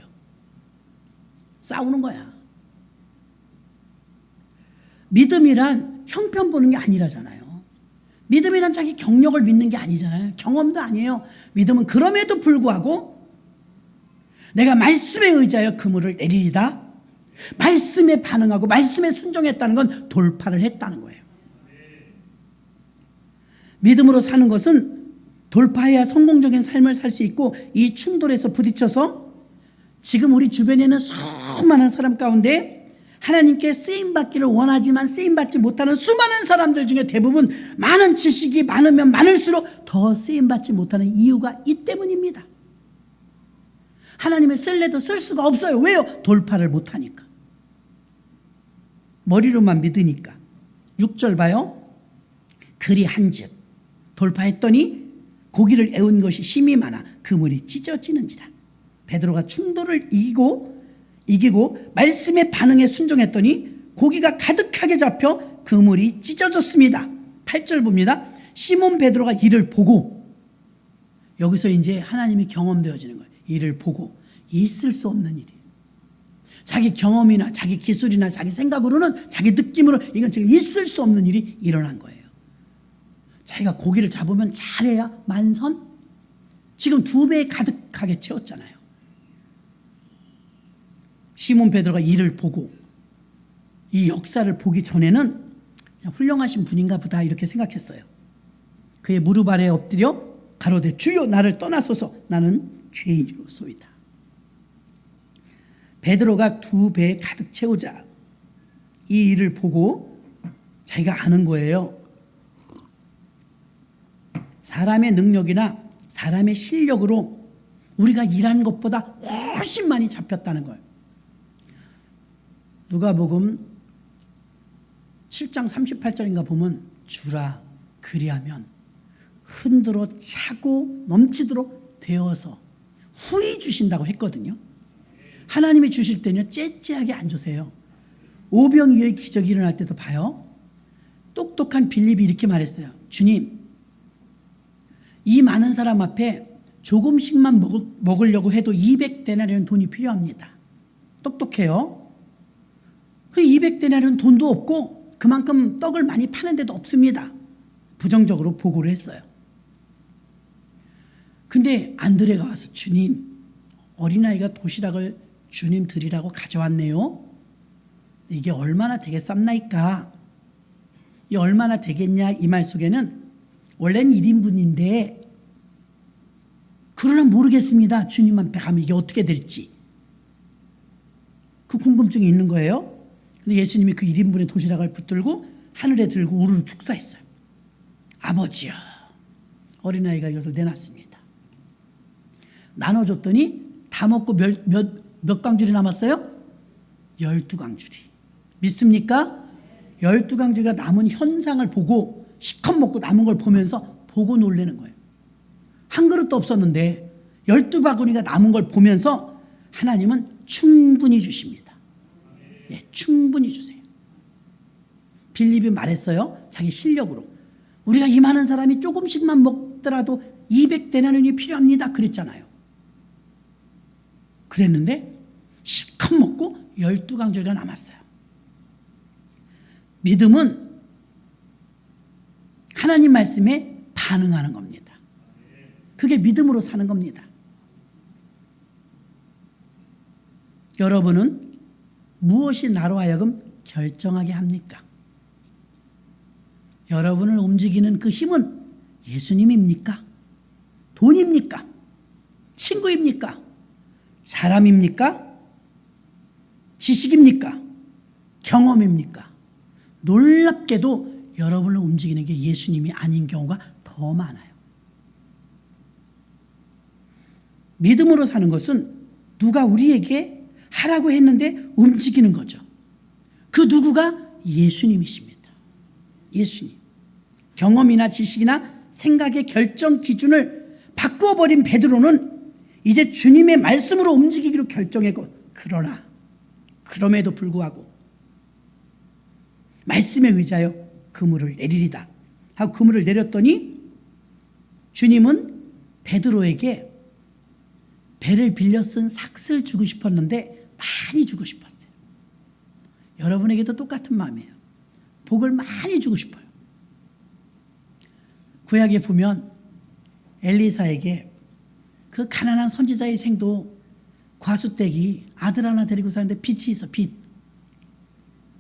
싸우는 거야. 믿음이란 형편 보는 게 아니라잖아요. 믿음이란 자기 경력을 믿는 게 아니잖아요. 경험도 아니에요. 믿음은 그럼에도 불구하고 내가 말씀에 의지하여 그물을 내리리다. 말씀에 반응하고 말씀에 순종했다는 건 돌파를 했다는 거예요. 믿음으로 사는 것은 돌파해야 성공적인 삶을 살 수 있고, 이 충돌에서 부딪혀서 지금 우리 주변에는 수많은 사람 가운데 하나님께 쓰임받기를 원하지만 쓰임받지 못하는 수많은 사람들 중에 대부분 많은 지식이 많으면 많을수록 더 쓰임받지 못하는 이유가 이 때문입니다. 하나님을 쓸래도 쓸 수가 없어요. 왜요? 돌파를 못하니까. 머리로만 믿으니까. 6절 봐요. 그리 한즉 돌파했더니 고기를 애운 것이 심이 많아 그물이 찢어지는지라. 베드로가 충돌을 이기고 말씀의 반응에 순종했더니 고기가 가득하게 잡혀 그물이 찢어졌습니다. 8절 봅니다. 시몬 베드로가 이를 보고, 여기서 이제 하나님이 경험되어지는 거예요. 이를 보고. 있을 수 없는 일이에요. 자기 경험이나 자기 기술이나 자기 생각으로는, 자기 느낌으로 이건 지금 있을 수 없는 일이 일어난 거예요. 자기가 고기를 잡으면 잘해야 만선? 지금 2배 가득하게 채웠잖아요. 시몬 베드로가 이를 보고, 이 역사를 보기 전에는 그냥 훌륭하신 분인가 보다 이렇게 생각했어요. 그의 무릎 아래에 엎드려 가로되 주여 나를 떠나소서 나는 죄인이로소이다. 베드로가 2배 가득 채우자 이 일을 보고 자기가 아는 거예요. 사람의 능력이나 사람의 실력으로 우리가 일하는 것보다 훨씬 많이 잡혔다는 거예요. 누가복음 7장 38절인가 보면 주라 그리하면 흔들어 차고 넘치도록 되어서 후히 주신다고 했거든요. 하나님이 주실 때는 째째하게 안 주세요. 오병이어의 기적이 일어날 때도 봐요. 똑똑한 빌립이 이렇게 말했어요. 주님, 이 많은 사람 앞에 조금씩만 먹으려고 해도 200데나리온 돈이 필요합니다. 똑똑해요. 그 200데나리온 돈도 없고 그만큼 떡을 많이 파는데도 없습니다. 부정적으로 보고를 했어요. 근데 안드레가 와서 주님, 어린아이가 도시락을 주님 드리라고 가져왔네요. 이게 얼마나 되겠sab나이까? 이 얼마나 되겠냐 이 말 속에는 원래는 1인분인데 그러나 모르겠습니다. 주님 앞에 가면 이게 어떻게 될지 그 궁금증이 있는 거예요. 근데 예수님이 그 1인분의 도시락을 붙들고 하늘에 들고 우르르 축사했어요. 아버지여, 어린아이가 이것을 내놨습니다. 나눠줬더니 다 먹고 몇 광줄이 남았어요? 12광줄이. 믿습니까? 12광줄이가 남은 현상을 보고 시컷 먹고 남은 걸 보면서 보고 놀라는 거예요. 한 그릇도 없었는데 12바구니가 남은 걸 보면서 하나님은 충분히 주십니다. 네, 충분히 주세요. 빌립이 말했어요. 자기 실력으로. 우리가 이 많은 사람이 조금씩만 먹더라도 200데나리온이 필요합니다. 그랬잖아요. 그랬는데 실컷 먹고 12광줄이가 남았어요. 믿음은 하나님 말씀에 반응하는 겁니다. 그게 믿음으로 사는 겁니다. 여러분은 무엇이 나로 하여금 결정하게 합니까? 여러분을 움직이는 그 힘은 예수님입니까? 돈입니까? 친구입니까? 사람입니까? 지식입니까? 경험입니까? 놀랍게도 여러분을 움직이는 게 예수님이 아닌 경우가 더 많아요. 믿음으로 사는 것은 누가 우리에게 하라고 했는데 움직이는 거죠. 그 누구가? 예수님이십니다. 예수님. 경험이나 지식이나 생각의 결정 기준을 바꾸어버린 베드로는 이제 주님의 말씀으로 움직이기로 결정했고, 그러나 그럼에도 불구하고 말씀에 의지하여 그물을 내리리다 하고 그물을 내렸더니 주님은 베드로에게 배를 빌려 쓴 삭스를 주고 싶었는데 많이 주고 싶었어요. 여러분에게도 똑같은 마음이에요. 복을 많이 주고 싶어요. 구약에 보면 엘리사에게 그 가난한 선지자의 생도 과수떼기 아들 하나 데리고 사는데 빚이 있어, 빚.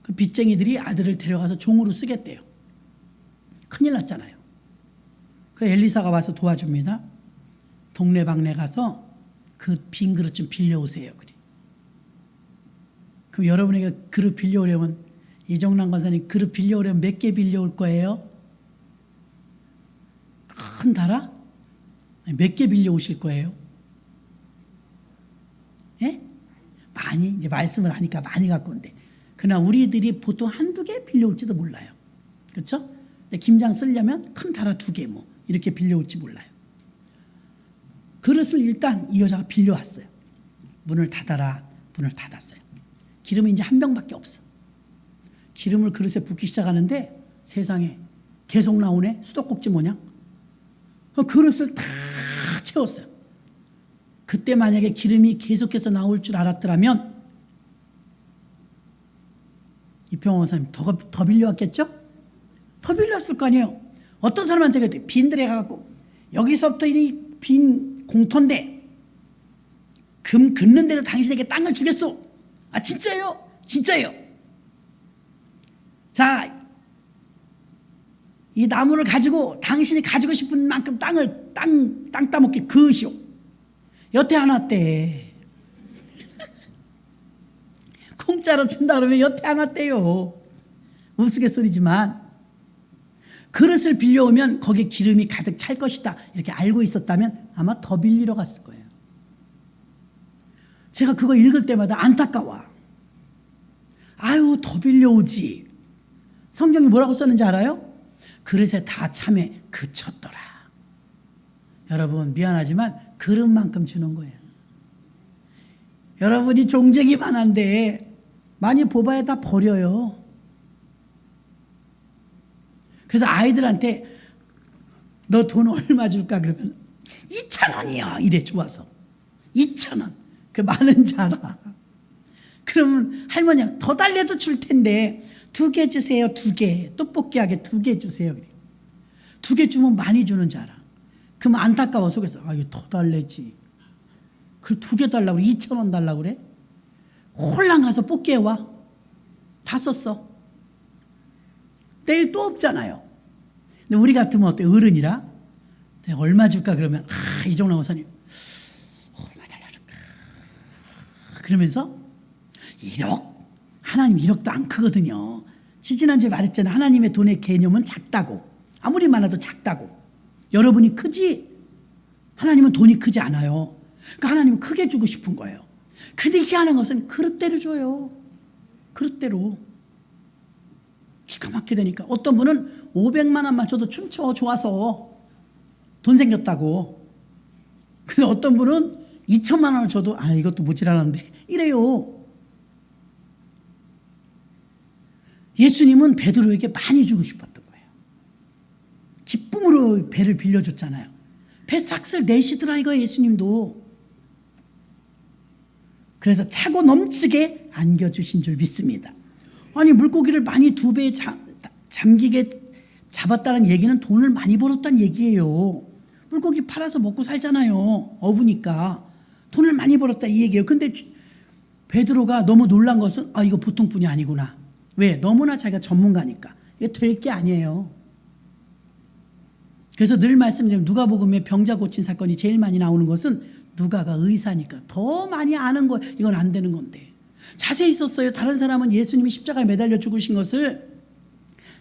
그 빚쟁이들이 아들을 데려가서 종으로 쓰겠대요. 큰일 났잖아요. 그 엘리사가 와서 도와줍니다. 동네방네 가서 그 빈 그릇 좀 빌려오세요. 그럼 여러분에게 그릇 빌려오려면, 이정란 권사님 그릇 빌려오려면 몇 개 빌려올 거예요? 큰 달아? 몇 개 빌려오실 거예요? 예? 많이, 이제 말씀을 하니까 많이 갖고 온대. 그러나 우리들이 보통 한두 개 빌려올지도 몰라요. 그렇죠? 근데 김장 쓰려면 큰 달아 2개 뭐 이렇게 빌려올지 몰라요. 그릇을 일단 이 여자가 빌려왔어요. 문을 닫아라. 문을 닫았어요. 기름이 이제 한 병밖에 없어. 기름을 그릇에 붓기 시작하는데 세상에 계속 나오네. 수도꼭지 모양. 그 그릇을 다 채웠어요. 그때 만약에 기름이 계속해서 나올 줄 알았더라면 이평원 원사님 더 빌려왔겠죠? 더 빌려왔을 거 아니에요. 어떤 사람한테 빈들에 가갖고 여기서부터 이 빈 공터인데 금 긋는 대로 당신에게 땅을 주겠소. 아 진짜요? 진짜요. 자, 이 나무를 가지고 당신이 가지고 싶은 만큼 땅을 땅 따먹기 그으시오. 여태 안 왔대. 공짜로 준다 그러면 여태 안 왔대요. 우스갯소리지만 그릇을 빌려오면 거기에 기름이 가득 찰 것이다 이렇게 알고 있었다면 아마 더 빌리러 갔을 거예요. 제가 그거 읽을 때마다 안타까워. 아유 더 빌려오지. 성경이 뭐라고 썼는지 알아요? 그릇에 다 참에 그쳤더라. 여러분 미안하지만 그릇만큼 주는 거예요. 여러분이 종쟁이만 한데 많이 뽑아야 다 버려요. 그래서 아이들한테 너 돈 얼마 줄까 그러면 2,000원이요 이래 좋아서 2,000원 그 많은지 알아. 그러면 할머니가 더 달래도 줄 텐데 2개 주세요. 2개 떡볶이하게 2개 주세요. 2개 주면 많이 주는 줄 알아. 그럼 안타까워 속에서 아 이거 더 달래지. 그 2개 달라고 그래. 2,000원 달라고 그래. 홀랑 가서 뽑기 해와. 다 썼어. 내일 또 없잖아요. 근데 우리 같으면 어때? 어른이라 얼마 줄까 그러면 이종남 목사님 얼마 달라줄까 그러면서 1억 하나님 1억도 안 크거든요. 지난주에 말했잖아요. 하나님의 돈의 개념은 작다고. 아무리 많아도 작다고. 여러분이 크지 하나님은 돈이 크지 않아요. 그러니까 하나님은 크게 주고 싶은 거예요. 근데 희한한 것은 그릇대로 줘요. 그릇대로. 기가 막히게 되니까 어떤 분은 500만 원만 줘도 춤춰 좋아서 돈 생겼다고. 근데 어떤 분은 2천만 원을 줘도 아 이것도 모자라는데 이래요. 예수님은 베드로에게 많이 주고 싶었던 거예요. 기쁨으로 배를 빌려줬잖아요. 배 삭슬 내시더라 이거 예수님도. 그래서 차고 넘치게 안겨주신 줄 믿습니다. 아니 물고기를 많이 2배 잠기게 잡았다는 얘기는 돈을 많이 벌었다는 얘기예요. 물고기 팔아서 먹고 살잖아요. 어부니까 돈을 많이 벌었다 이 얘기예요. 근데 베드로가 너무 놀란 것은 이거 보통 분이 아니구나. 왜? 너무나 자기가 전문가니까. 이게 될 게 아니에요. 그래서 늘 말씀드리면 누가복음에 병자 고친 사건이 제일 많이 나오는 것은 누가가 의사니까 더 많이 아는 거예요. 이건 안 되는 건데. 자세히 있었어요. 다른 사람은 예수님이 십자가에 매달려 죽으신 것을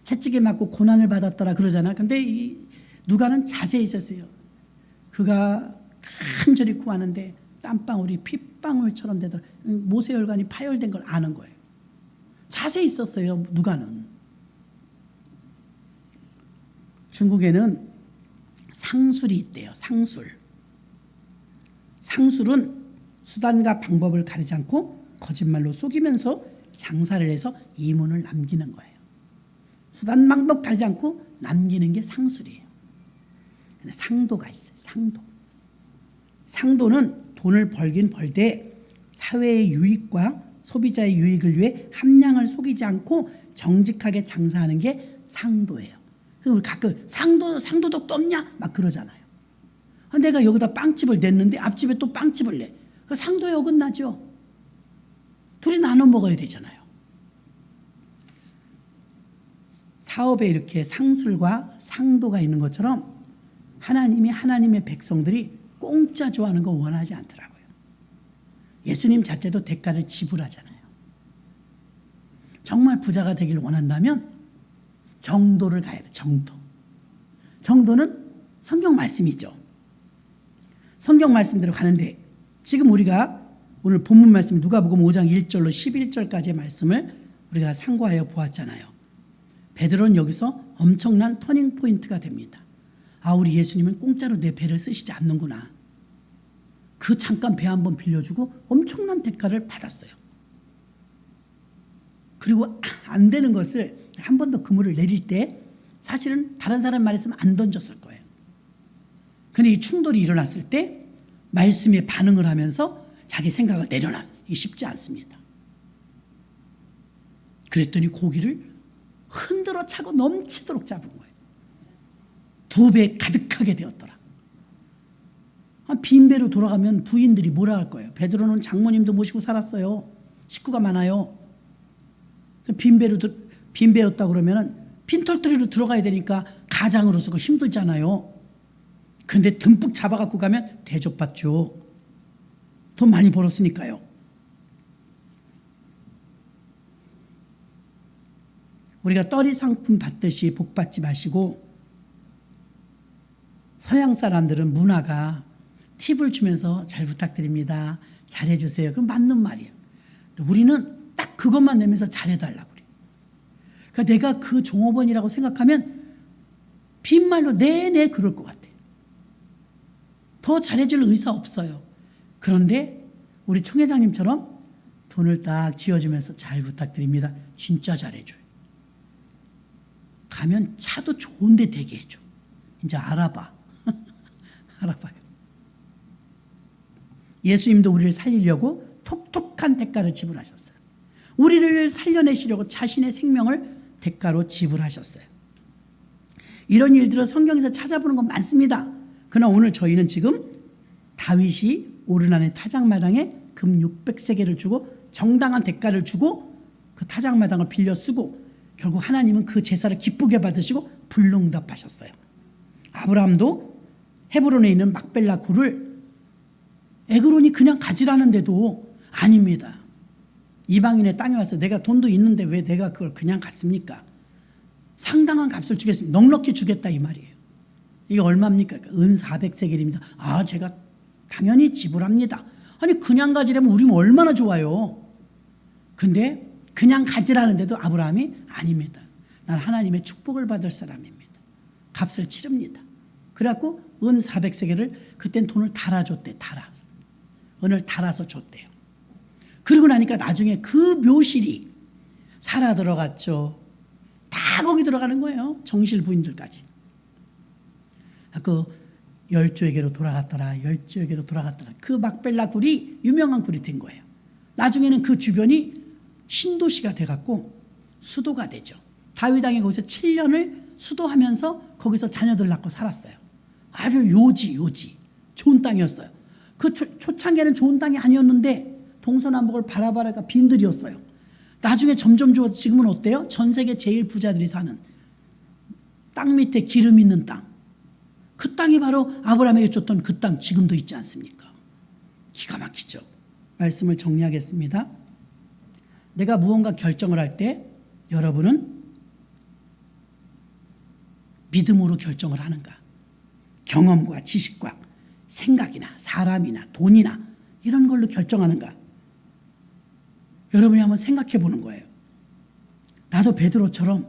채찍에 맞고 고난을 받았더라 그러잖아. 근데 이 누가는 자세히 있었어요. 그가 간절히 구하는데 땀방울이 핏방울처럼 되더라. 모세혈관이 파열된 걸 아는 거예요. 자세히 있었어요. 누가는. 중국에는 상술이 있대요. 상술. 상술은 수단과 방법을 가리지 않고 거짓말로 속이면서 장사를 해서 이문을 남기는 거예요. 수단 방법 가리지 않고 남기는 게 상술이에요. 근데 상도가 있어요. 상도. 상도는 돈을 벌긴 벌되 사회의 유익과 소비자의 유익을 위해 함량을 속이지 않고 정직하게 장사하는 게 상도예요. 그래서 우리 가끔 상도덕도 없냐? 막 그러잖아요. 내가 여기다 빵집을 냈는데 앞집에 또 빵집을 내. 그 상도에 어긋나죠. 둘이 나눠 먹어야 되잖아요. 사업에 이렇게 상술과 상도가 있는 것처럼 하나님이 하나님의 백성들이 공짜 좋아하는 거 원하지 않더라고요. 예수님 자체도 대가를 지불하잖아요. 정말 부자가 되길 원한다면 정도를 가야 돼. 정도. 정도는 성경 말씀이죠. 성경 말씀대로 가는데 지금 우리가 오늘 본문 말씀 누가복음 5장 1절로 11절까지의 말씀을 우리가 상고하여 보았잖아요. 베드로는 여기서 엄청난 터닝 포인트가 됩니다. 우리 예수님은 공짜로 내 배를 쓰시지 않는구나. 그 잠깐 배 한번 빌려주고 엄청난 대가를 받았어요. 그리고 안 되는 것을 한 번 더 그물을 내릴 때 사실은 다른 사람 말했으면 안 던졌을 거예요. 근데 이 충돌이 일어났을 때 말씀에 반응을 하면서 자기 생각을 내려놨어요. 이게 쉽지 않습니다. 그랬더니 고기를 흔들어 차고 넘치도록 잡은 거예요. 2배 가득하게 되었더라. 빈 배로 돌아가면 부인들이 뭐라 할 거예요. 베드로는 장모님도 모시고 살았어요. 식구가 많아요. 빈 배였다 그러면은 빈털터리로 들어가야 되니까 가장으로서 힘들잖아요. 근데 듬뿍 잡아갖고 가면 대접받죠. 돈 많이 벌었으니까요. 우리가 떨이 상품 받듯이 복 받지 마시고, 서양 사람들은 문화가 팁을 주면서 잘 부탁드립니다. 잘해주세요. 그럼 맞는 말이에요. 우리는 딱 그것만 내면서 잘해달라고 그래요. 그러니까 내가 그 종업원이라고 생각하면 빈말로 내내 그럴 것 같아요. 더 잘해줄 의사 없어요. 그런데 우리 총회장님처럼 돈을 딱 쥐어주면서 잘 부탁드립니다. 진짜 잘해줘요. 가면 차도 좋은데 대게 해줘. 이제 알아봐. 알아봐요. 예수님도 우리를 살리려고 톡톡한 대가를 지불하셨어요. 우리를 살려내시려고 자신의 생명을 대가로 지불하셨어요. 이런 일들은 성경에서 찾아보는 건 많습니다. 그러나 오늘 저희는 지금 다윗이 오르난의 타작마당에 금 600세겔을 주고 정당한 대가를 주고 그 타작마당을 빌려 쓰고 결국 하나님은 그 제사를 기쁘게 받으시고 불응답하셨어요. 아브라함도 헤브론에 있는 막벨라 굴을 에그론이 그냥 가지라는데도 아닙니다. 이방인의 땅에 와서 내가 돈도 있는데 왜 내가 그걸 그냥 갔습니까? 상당한 값을 주겠습니다. 넉넉히 주겠다 이 말이에요. 이게 얼마입니까? 은 400세겔입니다. 제가 당연히 지불합니다. 아니 그냥 가지려면 우리는 얼마나 좋아요. 근데 그냥 가지라는데도 아브라함이 아닙니다. 난 하나님의 축복을 받을 사람입니다. 값을 치릅니다. 그래갖고 은 400세겔을 그땐 돈을 달아줬대. 달아서. 은을 달아서 줬대요. 그리고 나니까 나중에 그 묘실이 살아 들어갔죠. 다 거기 들어가는 거예요. 정실 부인들까지. 그 열조에게로 돌아갔더라. 열조에게로 돌아갔더라. 그 막벨라 굴이 유명한 굴이 된 거예요. 나중에는 그 주변이 신도시가 돼갖고 수도가 되죠. 다윗 왕이 거기서 7년을 수도하면서 거기서 자녀들 낳고 살았어요. 아주 요지 좋은 땅이었어요. 그 초창기에는 좋은 땅이 아니었는데 동서남북을 바라바라가 빈들이었어요. 나중에 점점 좋아서 지금은 어때요? 전 세계 제일 부자들이 사는 땅 밑에 기름 있는 땅. 그 땅이 바로 아브라함에게 줬던 그 땅 지금도 있지 않습니까? 기가 막히죠. 말씀을 정리하겠습니다. 내가 무언가 결정을 할 때 여러분은 믿음으로 결정을 하는가? 경험과 지식과 생각이나 사람이나 돈이나 이런 걸로 결정하는가? 여러분이 한번 생각해 보는 거예요. 나도 베드로처럼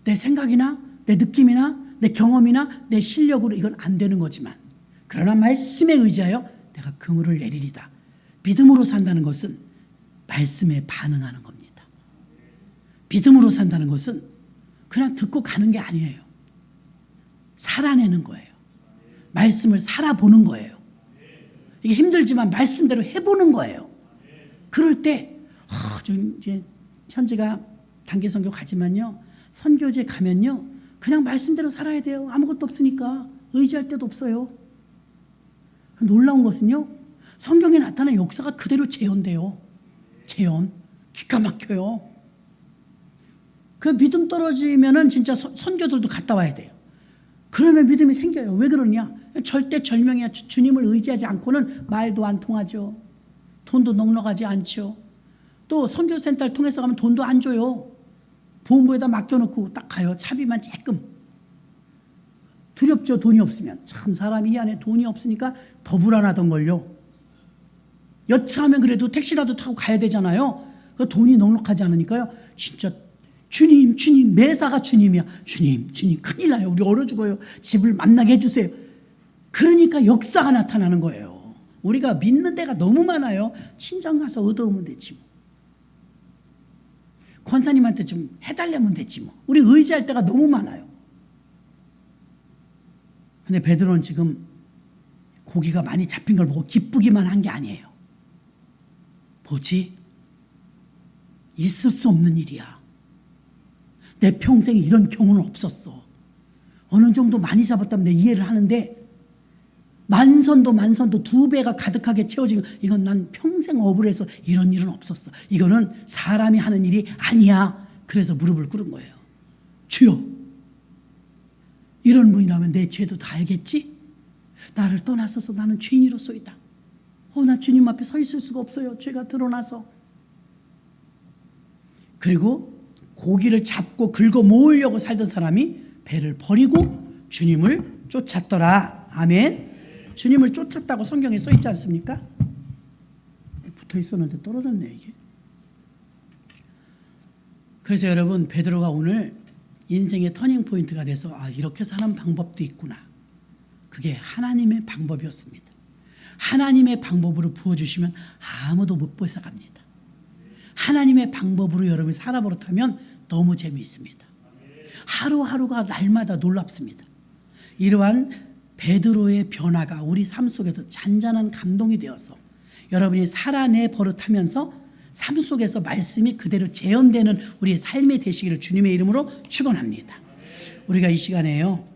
내 생각이나 내 느낌이나 내 경험이나 내 실력으로 이건 안 되는 거지만 그러나 말씀에 의지하여 내가 그물을 내리리다. 믿음으로 산다는 것은 말씀에 반응하는 겁니다. 믿음으로 산다는 것은 그냥 듣고 가는 게 아니에요. 살아내는 거예요. 말씀을 살아보는 거예요. 이게 힘들지만 말씀대로 해보는 거예요. 그럴 때 이제 현지가 단기 선교 가지만요. 선교지에 가면요. 그냥 말씀대로 살아야 돼요. 아무것도 없으니까 의지할 데도 없어요. 놀라운 것은요. 성경에 나타난 역사가 그대로 재현돼요. 재현. 기가 막혀요. 그 믿음 떨어지면은 진짜 선교들도 갔다 와야 돼요. 그러면 믿음이 생겨요. 왜 그러냐? 절대절명이야. 주님을 의지하지 않고는 말도 안 통하죠. 돈도 넉넉하지 않죠. 또 선교센터를 통해서 가면 돈도 안 줘요. 보험부에다 맡겨놓고 딱 가요. 차비만 조금. 두렵죠. 돈이 없으면. 참 사람이 이 안에 돈이 없으니까 더 불안하던 걸요. 여차하면 그래도 택시라도 타고 가야 되잖아요. 그 돈이 넉넉하지 않으니까요. 진짜 주님 매사가 주님이야. 주님 큰일 나요. 우리 얼어 죽어요. 집을 만나게 해주세요. 그러니까 역사가 나타나는 거예요. 우리가 믿는 데가 너무 많아요. 친정 가서 얻어오면 되지 뭐. 권사님한테 좀 해달라면 되지 뭐. 우리 의지할 때가 너무 많아요. 근데 베드로는 지금 고기가 많이 잡힌 걸 보고 기쁘기만 한 게 아니에요. 뭐지? 있을 수 없는 일이야. 내 평생에 이런 경우는 없었어. 어느 정도 많이 잡았다면 내가 이해를 하는데 만선도 2배가 가득하게 채워지고 이건 난 평생 업을 해서 이런 일은 없었어. 이거는 사람이 하는 일이 아니야. 그래서 무릎을 꿇은 거예요. 주여, 이런 분이라면 내 죄도 다 알겠지? 나를 떠나서서 나는 죄인이로소이다. 나 주님 앞에 서 있을 수가 없어요. 죄가 드러나서. 그리고 고기를 잡고 긁어 모으려고 살던 사람이 배를 버리고 주님을 쫓았더라. 아멘. 주님을 쫓았다고 성경에 써 있지 않습니까? 붙어 있었는데 떨어졌네 이게. 그래서 여러분 베드로가 오늘 인생의 터닝 포인트가 돼서 이렇게 사는 방법도 있구나. 그게 하나님의 방법이었습니다. 하나님의 방법으로 부어주시면 아무도 못 뺏어갑니다. 하나님의 방법으로 여러분이 살아버릇하면 너무 재미있습니다. 하루하루가 날마다 놀랍습니다. 이러한 베드로의 변화가 우리 삶 속에서 잔잔한 감동이 되어서 여러분이 살아내 버릇하면서 삶 속에서 말씀이 그대로 재현되는 우리의 삶이 되시기를 주님의 이름으로 축원합니다. 우리가 이 시간에요.